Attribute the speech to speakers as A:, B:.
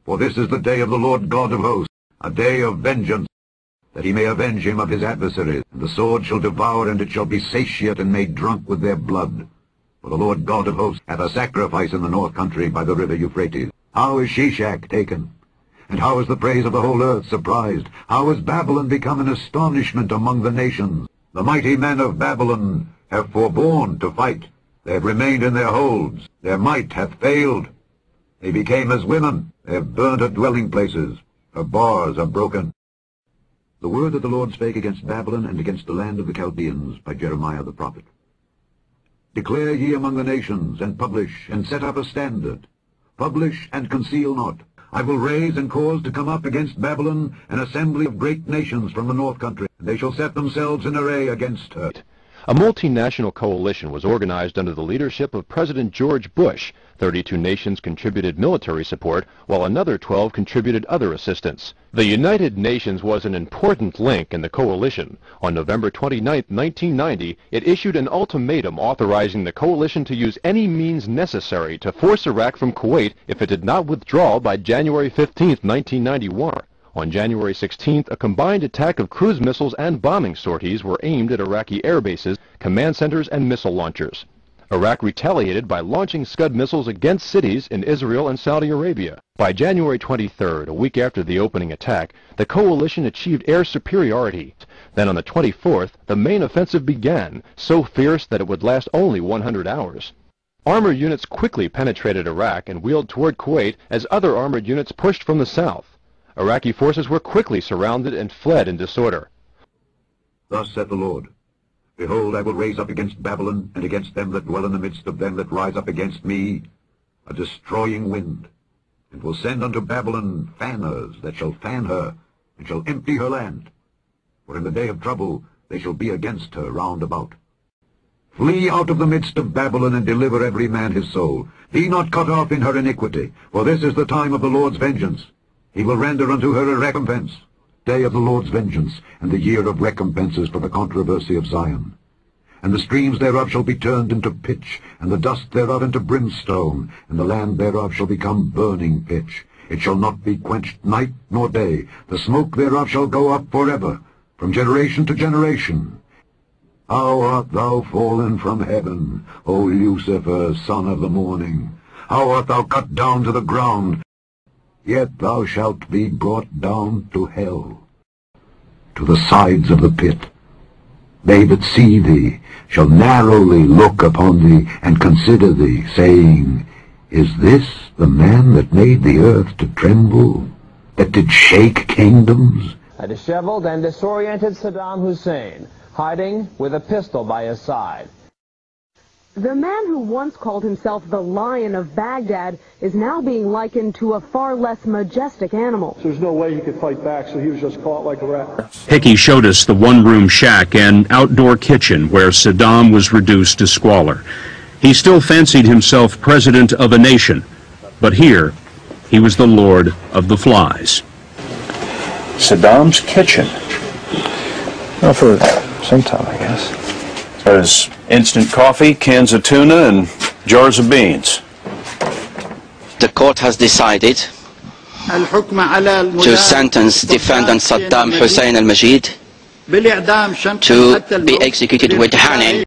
A: For this is the day of the Lord God of hosts, a day of vengeance, that he may avenge him of his adversaries. And the sword shall devour, and it shall be satiate and made drunk with their blood. For the Lord God of hosts hath a sacrifice in the north country by the river Euphrates. How is Shishak taken? And how is the praise of the whole earth surprised? How is Babylon become an astonishment among the nations? The mighty men of Babylon have forborne to fight. They have remained in their holds. Their might hath failed. They became as women. They have burnt her dwelling places. Her bars are broken. The word that the Lord spake against Babylon and against the land of the Chaldeans by Jeremiah the prophet. Declare ye among the nations, and publish, and set up a standard. Publish and conceal not. I will raise and cause to come up against Babylon an assembly of great nations from the north country. They shall set themselves in array against her.
B: A multinational coalition was organized under the leadership of President George Bush. 32 nations contributed military support, while another 12 contributed other assistance. The United Nations was an important link in the coalition. On November 29, 1990, it issued an ultimatum authorizing the coalition to use any means necessary to force Iraq from Kuwait if it did not withdraw by January 15, 1991. On January 16th, a combined attack of cruise missiles and bombing sorties were aimed at Iraqi air bases, command centers, and missile launchers. Iraq retaliated by launching Scud missiles against cities in Israel and Saudi Arabia. By January 23rd, a week after the opening attack, the coalition achieved air superiority. Then on the 24th, the main offensive began, so fierce that it would last only 100 hours. Armored units quickly penetrated Iraq and wheeled toward Kuwait as other armored units pushed from the south. Iraqi forces were quickly surrounded and fled in disorder.
A: Thus saith the Lord, Behold, I will raise up against Babylon, and against them that dwell in the midst of them that rise up against me, a destroying wind, and will send unto Babylon fanners that shall fan her, and shall empty her land. For in the day of trouble they shall be against her round about. Flee out of the midst of Babylon, and deliver every man his soul. Be not cut off in her iniquity, for this is the time of the Lord's vengeance. He will render unto her a recompense, day of the Lord's vengeance, and the year of recompenses for the controversy of Zion. And the streams thereof shall be turned into pitch, and the dust thereof into brimstone, and the land thereof shall become burning pitch. It shall not be quenched night nor day. The smoke thereof shall go up forever, from generation to generation. How art thou fallen from heaven, O Lucifer, son of the morning! How art thou cut down to the ground! Yet thou shalt be brought down to hell, to the sides of the pit. They that see thee shall narrowly look upon thee, and consider thee, saying, Is this the man that made the earth to tremble, that did shake kingdoms?
C: A disheveled and disoriented Saddam Hussein, hiding with a pistol by his side.
D: The man who once called himself the Lion of Baghdad is now being likened to a far less majestic animal.
E: There's no way he could fight back, so he was just caught like a rat.
F: Hickey showed us the one-room shack and outdoor kitchen where Saddam was reduced to squalor. He still fancied himself president of a nation, but here he was the Lord of the Flies.
G: Saddam's kitchen. Well, for some time, I guess. There's instant coffee, cans of tuna, and jars of beans.
H: The court has decided to sentence defendant Saddam Hussein al-Majid to be executed with hanging.